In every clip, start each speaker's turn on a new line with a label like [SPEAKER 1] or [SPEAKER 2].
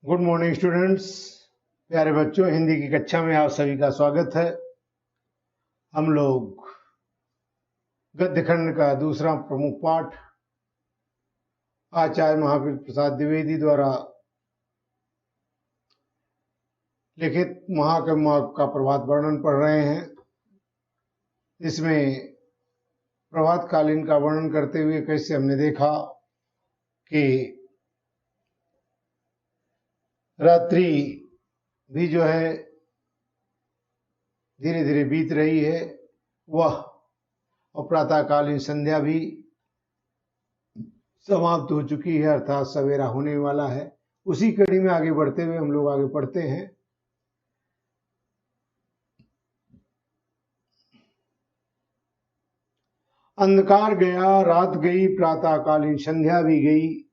[SPEAKER 1] Good morning students. प्यारे बच्चों, हिंदी की कक्षा में आप सभी का स्वागत है। हम लोग गद्य खंड का दूसरा प्रमुख पाठ आचार्य महावीर प्रसाद द्विवेदी द्वारा लिखित महाकाव्य का प्रभात वर्णन पढ़ रहे हैं। इसमें प्रभात कालीन का वर्णन करते हुए कैसे हमने देखा कि रात्रि भी जो है धीरे धीरे बीत रही है, वह और प्रातःकालीन संध्या भी समाप्त हो चुकी है, अर्थात सवेरा होने वाला है। उसी कड़ी में आगे बढ़ते हुए हम लोग आगे पढ़ते हैं। अंधकार गया, रात गई, प्रातःकालीन संध्या भी गई।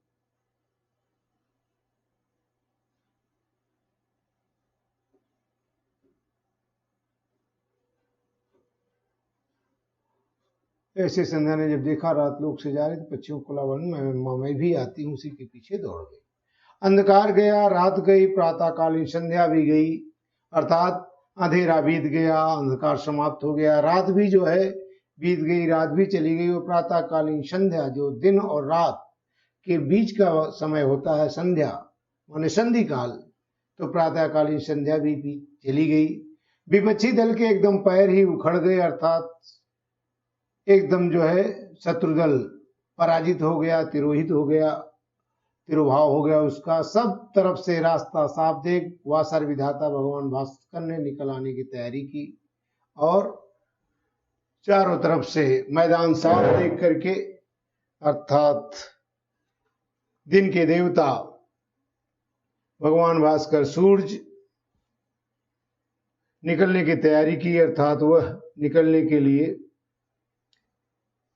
[SPEAKER 1] ऐसे संध्या ने जब देखा रात लोग से जा रहे थे, पक्षियों को वन मैं भी आती हूँ, उसी के पीछे दौड़ गई। अंधकार गया, रात गई, प्रातःकालीन संध्या भी गई, अर्थात अंधेरा बीत गया, अंधकार समाप्त हो गया, रात भी जो है बीत गई, रात भी चली गई। और प्रातःकालीन संध्या जो दिन और रात के बीच का समय होता है, संध्या माने संधि काल, तो प्रातःकालीन संध्या भी चली गई। विपक्षी दल के एकदम पैर ही उखड़ गए, अर्थात एकदम जो है शत्रुदल पराजित हो गया, तिरोहित हो गया, तिरोभाव हो गया उसका। सब तरफ से रास्ता साफ देख वासर विधाता भगवान भास्कर ने निकल आने की तैयारी की, और चारों तरफ से मैदान साफ देख करके, अर्थात दिन के देवता भगवान भास्कर सूरज निकलने की तैयारी की, अर्थात वह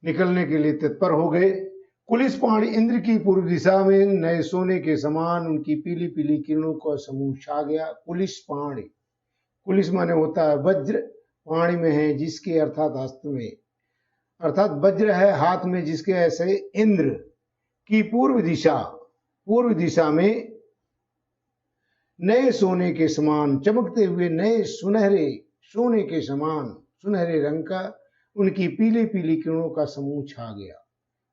[SPEAKER 1] निकलने के लिए तत्पर हो गए। कुलिस पाणी इंद्र की पूर्व दिशा में नए सोने के समान उनकी पीली पीली किरणों का समूह छा गया। कुलिस पाणी, कुलिस माने होता है वज्र, पाणी में है जिसके, अर्थात हस्त में, अर्थात वज्र है हाथ में जिसके, ऐसे इंद्र की पूर्व दिशा में नए सोने के समान चमकते हुए, नए सुनहरे सोने के समान सुनहरे रंग का उनकी पीली पीली किरणों का समूह छा गया।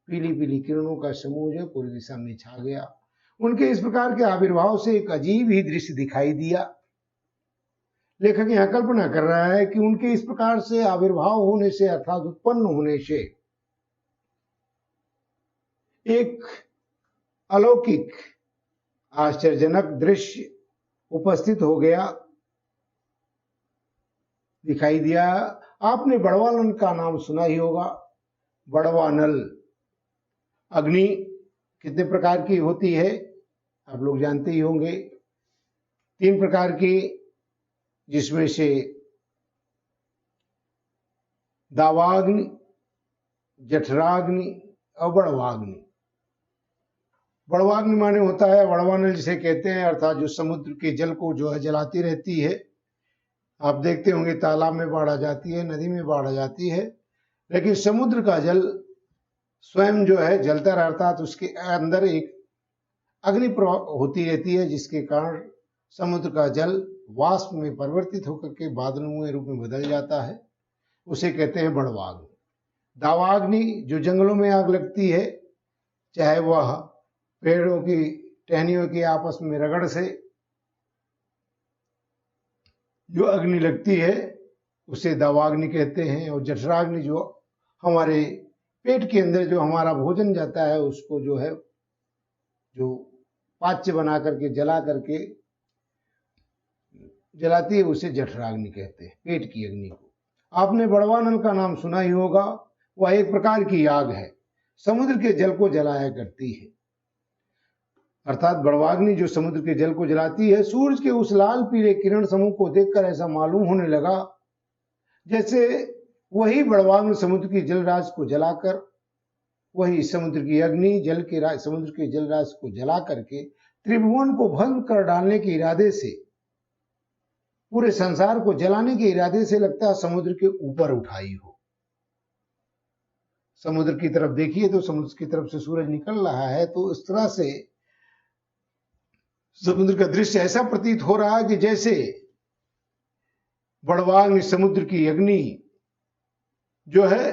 [SPEAKER 1] पीली पीली किरणों का समूह जो पूर्व दिशा में छा गया। उनके इस प्रकार के आविर्भाव से एक अजीब ही दृश्य दिखाई दिया। लेखक यहां कल्पना कर रहा है कि उनके इस प्रकार से आविर्भाव होने से, अर्थात उत्पन्न होने से, एक अलौकिक आश्चर्यजनक दृश्य उपस्थित हो गया, दिखाई दिया। आपने बड़वानल का नाम सुना ही होगा। बड़वानल अग्नि कितने प्रकार की होती है आप लोग जानते ही होंगे। 3 प्रकार की, जिसमें से दावाग्नि, जठराग्नि और बड़वाग्नि। बड़वाग्नि माने होता है बड़वानल जिसे कहते हैं, अर्थात जो समुद्र के जल को जो है जलाती रहती है। आप देखते होंगे तालाब में बाढ़ आ जाती है, नदी में बाढ़ आ जाती है, लेकिन समुद्र का जल स्वयं जो है जलता रहता है, तो उसके अंदर एक अग्नि होती रहती है, जिसके कारण समुद्र का जल वाष्प में परिवर्तित होकर के बादलों के रूप में बदल जाता है। उसे कहते हैं बड़वाग्नि। दावाग्नि जो जंगलों में आग लगती है, चाहे वह पेड़ों की टहनियों की आपस में रगड़ से जो अग्नि लगती है, उसे दावाग्नि कहते हैं। और जठराग्नि जो हमारे पेट के अंदर जो हमारा भोजन जाता है, उसको जो है जो पाच्य बना करके जला करके जलाती है, उसे जठराग्नि कहते हैं, पेट की अग्नि को। आपने बड़वानल का नाम सुना ही होगा। वह एक प्रकार की आग है, समुद्र के जल को जलाया करती है, अर्थात बड़वाग्नि जो समुद्र के जल को जलाती है। सूरज के उस लाल पीले किरण समूह को देखकर ऐसा मालूम होने लगा जैसे वही बड़वाग्नि समुद्र की जलराशि को जलाकर, वही समुद्र की अग्नि समुद्र के जलराशि को जला करके त्रिभुवन को भस्म कर डालने के इरादे से, पूरे संसार को जलाने के इरादे से, लगता है समुद्र के ऊपर उठाई हो। समुद्र की तरफ देखिए तो समुद्र की तरफ से सूरज निकल रहा है, तो इस तरह से समुद्र का दृश्य ऐसा प्रतीत हो रहा है कि जैसे बड़वाग्नि समुद्र की अग्नि जो है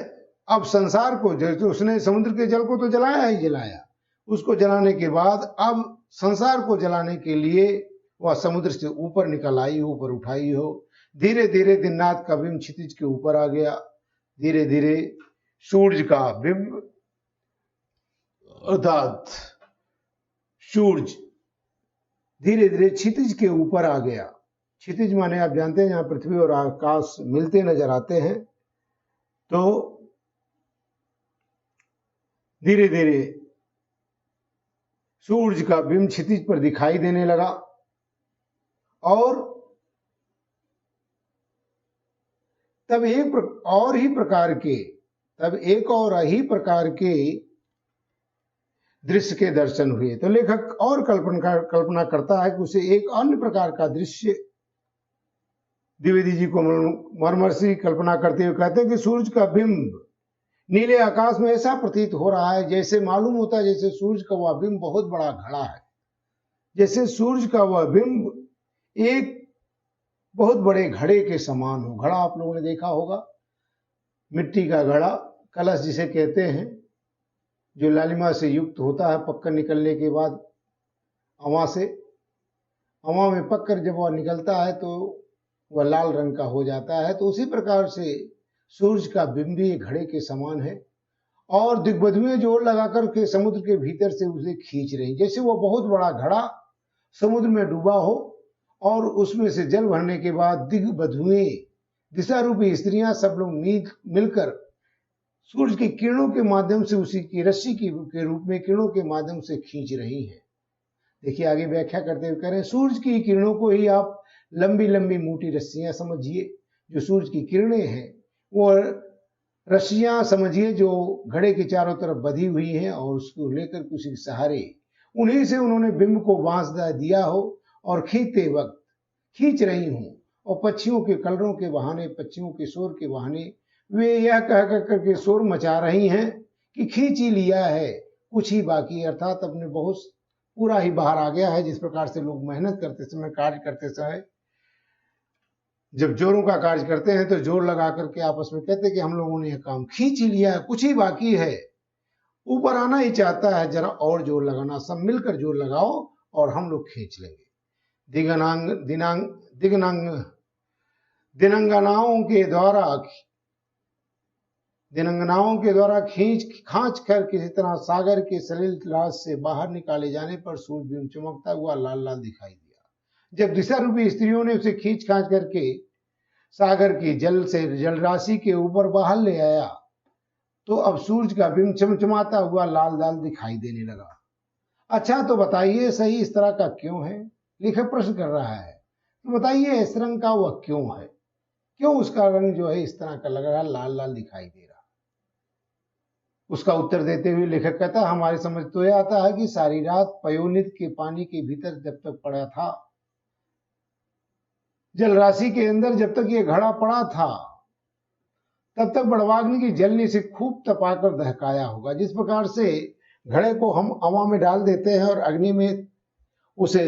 [SPEAKER 1] अब संसार को, जैसे उसने समुद्र के जल को तो जलाया ही जलाया, उसको जलाने के बाद अब संसार को जलाने के लिए वह समुद्र से ऊपर निकल आई, ऊपर उठाई हो। धीरे धीरे दिननाथ का बिंब क्षितिज के ऊपर आ गया, धीरे धीरे सूरज का बिंब अर्थात सूरज धीरे धीरे क्षितिज के ऊपर आ गया। क्षितिज माने आप जानते हैं जहां पृथ्वी और आकाश मिलते नजर आते हैं, तो धीरे धीरे सूरज का बिंब क्षितिज पर दिखाई देने लगा और तब एक और ही प्रकार के दृश्य के दर्शन हुए। तो लेखक और कल्पना करता है कि उसे एक अन्य प्रकार का दृश्य द्विवेदी जी को मर्मर्षि कल्पना करते हुए कहते हैं कि सूरज का बिंब नीले आकाश में ऐसा प्रतीत हो रहा है जैसे मालूम होता है जैसे सूरज का वह बिंब बहुत बड़ा घड़ा है, जैसे सूरज का वह बिंब एक बहुत बड़े घड़े के समान हो। घड़ा आप लोगों ने देखा होगा, मिट्टी का घड़ा, कलश जिसे कहते हैं, जो लालिमा से युक्त होता है पककर निकलने के बाद अवा में पककर जब वह निकलता है तो वह लाल रंग का हो जाता है। तो उसी प्रकार से सूरज का बिंब भी घड़े के समान है और दिग्बधुएं जोर लगाकर के समुद्र के भीतर से उसे खींच रही, जैसे वह बहुत बड़ा घड़ा समुद्र में डूबा हो और उसमें से जल भरने के बाद दिग्बधुएं, दिशा रूपी स्त्रियां सब लोग मिलकर सूरज की किरणों के माध्यम से उसी की रस्सी के रूप में किरणों के माध्यम से खींच रही हैं। देखिए आगे व्याख्या करते हुए कह रहे हैं, सूरज की किरणों को ही आप लंबी लंबी मोटी रस्सियां समझिए, जो सूरज की किरणें हैं वो रस्सियां समझिए जो घड़े के चारों तरफ बधी हुई हैं और उसको लेकर किसी के सहारे उन्हीं से उन्होंने बिंब को बांस दिया हो और खींचते वक्त खींच रही हूं। और पक्षियों के कलरों के बहाने, पक्षियों के शोर के बहाने वे यह कह करके शोर मचा रही हैं कि खींच ही लिया है, कुछ ही बाकी, अर्थात अपने बहुत पूरा ही बाहर आ गया है। जिस प्रकार से लोग मेहनत करते समय, कार्य करते समय जब जोरों का कार्य करते हैं तो जोर लगा करके आपस में कहते हैं कि हम लोगों ने यह काम खींच ही लिया है, कुछ ही बाकी है, ऊपर आना ही चाहता है, जरा और जोर लगाना, सब मिलकर जोर लगाओ और हम लोग खींच लेंगे। दिनंगनाओं के द्वारा खांच कर किसी तरह सागर के सलिल राज से बाहर निकाले जाने पर सूरज बिंब चमकता हुआ लाल लाल दिखाई दिया। जब दिशा रूपी स्त्रियों ने उसे खींच खांच करके सागर की जल राशि के ऊपर बाहर ले आया तो अब सूरज का बिंब चमचमाता हुआ लाल लाल दिखाई देने लगा। अच्छा तो बताइए सही इस तरह का क्यों है? लेखक प्रश्न कर रहा है, तो बताइए इस रंग का वह क्यों है, क्यों उसका रंग जो है इस तरह का लग रहा है, लाल लाल दिखाई दे रहा। उसका उत्तर देते हुए लेखक कहता है, हमारी समझ तो यह आता है कि सारी रात पयोनित के पानी के भीतर जब तक पड़ा था, जल राशि के अंदर जब तक ये घड़ा पड़ा था, तब तक बड़वाग्नि की जलने से खूब तपाकर दहकाया होगा। जिस प्रकार से घड़े को हम अवा में डाल देते हैं और अग्नि में उसे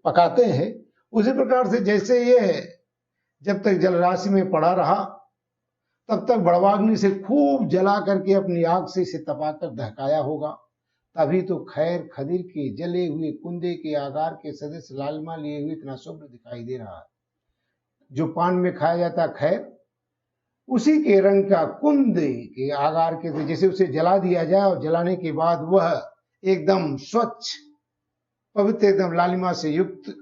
[SPEAKER 1] पकाते हैं, उसी प्रकार से जैसे ये जब तक जल राशि में पड़ा रहा तब तक बड़वाग्नि से खूब जला करके अपनी आग से इसे तपाकर दहकाया होगा। तभी तो खैर खदीर के जले हुए कुंदे के आकार के सदस्य लालिमा लिए हुए इतना शुभ्र दिखाई दे रहा है। जो पान में खाया जाता खैर, उसी के रंग का कुंदे के आकार के, जैसे उसे जला दिया जाए और जलाने के बाद वह एकदम स्वच्छ पवित्र, एकदम लालिमा से युक्त,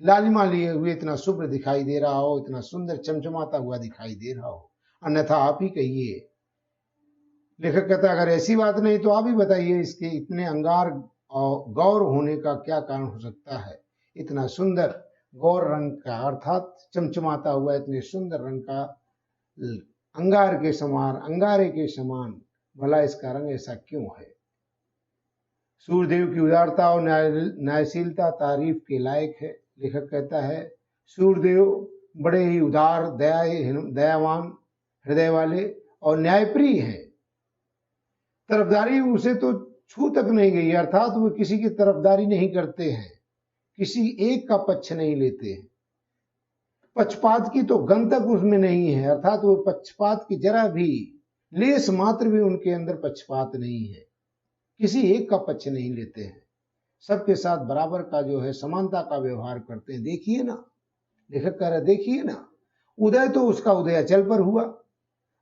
[SPEAKER 1] लालिमा लिए हुए इतना शुभ्र दिखाई दे रहा हो, इतना सुंदर चमचमाता हुआ दिखाई दे रहा हो। अन्यथा आप ही कहिए। लेखक कहता है, अगर ऐसी बात नहीं तो आप ही बताइए इसके इतने अंगार और गौर होने का क्या कारण हो सकता है। इतना सुंदर गौर रंग का, अर्थात चमचमाता हुआ इतने सुंदर रंग का अंगार के समान, अंगारे के समान, भला इसका रंग ऐसा क्यों है? सूर्यदेव की उदारता और न्यायशीलता तारीफ के लायक है। लेखक कहता है, सूर्यदेव बड़े ही उदार, दयावान हृदय वाले और न्यायप्रिय हैं। तरफदारी उसे तो छू तक नहीं गई, अर्थात वो किसी की तरफदारी नहीं करते हैं, किसी एक का पक्ष नहीं लेते हैं। पक्षपात की तो गंध तक उसमें नहीं है, अर्थात वो पक्षपात की जरा भी लेस मात्र भी उनके अंदर पक्षपात नहीं है, किसी एक का पक्ष नहीं लेते हैं, सबके साथ बराबर का जो है समानता का व्यवहार करते हैं। देखिए ना, लेखक कह रहे देखिए ना, उदय तो उसका उदयाचल पर हुआ,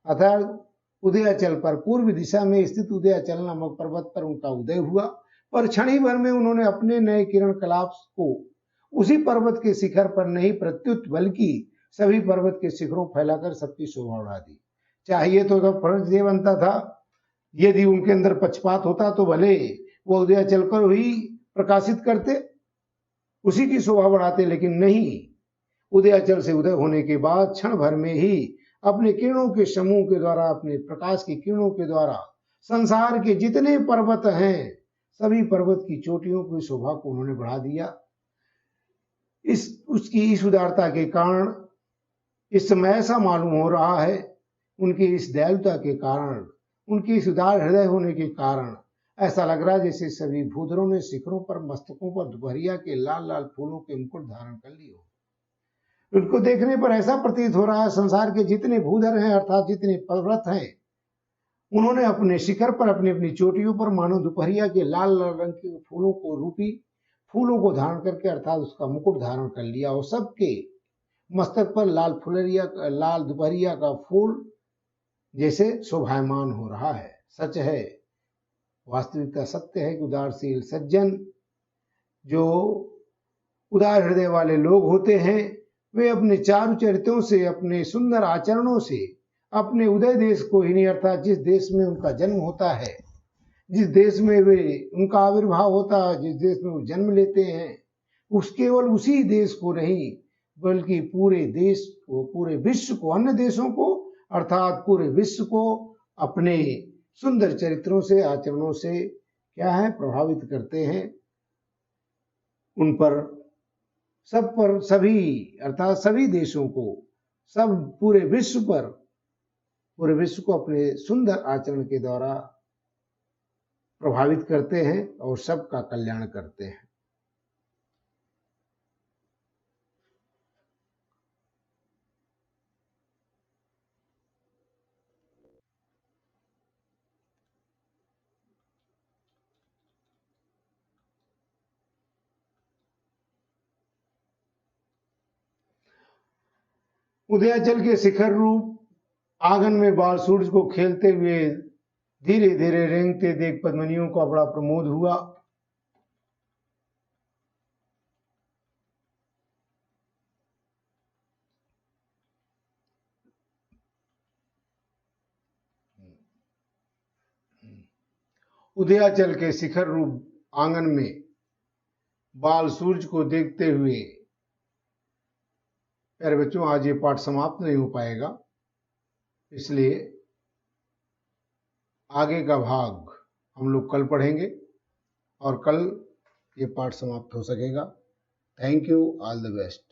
[SPEAKER 1] अर्थात उदयाचल पर पूर्व दिशा में स्थित उदयाचल नामक पर्वत पर उनका उदय हुआ, पर क्षण ही भर में उन्होंने अपने नए किरण कलाप को उसी पर्वत के शिखर पर नहीं प्रत्युत बल्कि सभी पर्वत के शिखरों फैलाकर सबकी शोभा बढ़ा दी। चाहिए तो फर्ज ये बनता था, यदि उनके अंदर पक्षपात होता तो भले वो उदयाचल कर ही प्रकाशित करते, उसी की शोभा बढ़ाते, लेकिन नहीं, उदयाचल से उदय होने के बाद क्षण भर में ही अपने किरणों के समूह के द्वारा, अपने प्रकाश की किरणों के द्वारा संसार के जितने पर्वत हैं सभी पर्वत की चोटियों की शोभा को उन्होंने बढ़ा दिया। इस उदारता के कारण इस समय ऐसा मालूम हो रहा है, उनकी इस दयालुता के कारण, उनकी इस उदार हृदय होने के कारण ऐसा लग रहा है जैसे सभी भूधरों ने शिखरों पर, मस्तकों पर दोपहरिया के लाल लाल फूलों के मुकुट धारण कर लिए हो। उनको देखने पर ऐसा प्रतीत हो रहा है संसार के जितने भूधर हैं, अर्थात जितने पर्वत हैं, उन्होंने अपने शिखर पर, अपनी अपनी चोटियों पर मानो दोपहरिया के लाल लाल रंग के फूलों को, रूपी फूलों को धारण करके, अर्थात उसका मुकुट धारण कर लिया, और सबके मस्तक पर लाल दोपहरिया का फूल जैसे शोभायमान हो रहा है। सच है, वास्तविकता सत्य है कि उदारशील सज्जन, जो उदार हृदय वाले लोग होते हैं, वे अपने चारु चरित्रों से, अपने सुंदर आचरणों से, अपने उदय देश को ही नहीं, अर्थात जिस देश में उनका जन्म होता है, जिस देश में वे उनका आविर्भाव होता है, जिस देश में वो जन्म लेते हैं, उस केवल उसी देश को नहीं बल्कि पूरे देश को, पूरे विश्व को, अन्य देशों को, अर्थात पूरे विश्व को अपने सुंदर चरित्रों से, आचरणों से क्या है, प्रभावित करते हैं। उन पर, सब पर, सभी अर्थात सभी देशों को, सब पूरे विश्व पर, पूरे विश्व को अपने सुंदर आचरण के द्वारा प्रभावित करते हैं और सबका कल्याण करते हैं। उदयाचल के शिखर रूप आंगन में बाल सूरज को खेलते हुए धीरे धीरे रेंगते देख पद्मनियों का बड़ा प्रमोद हुआ। उदयाचल के शिखर रूप आंगन में बाल सूरज को देखते हुए, प्यारे बच्चों, आज ये पाठ समाप्त नहीं हो पाएगा, इसलिए आगे का भाग हम लोग कल पढ़ेंगे और कल ये पाठ समाप्त हो सकेगा। Thank you, all the best.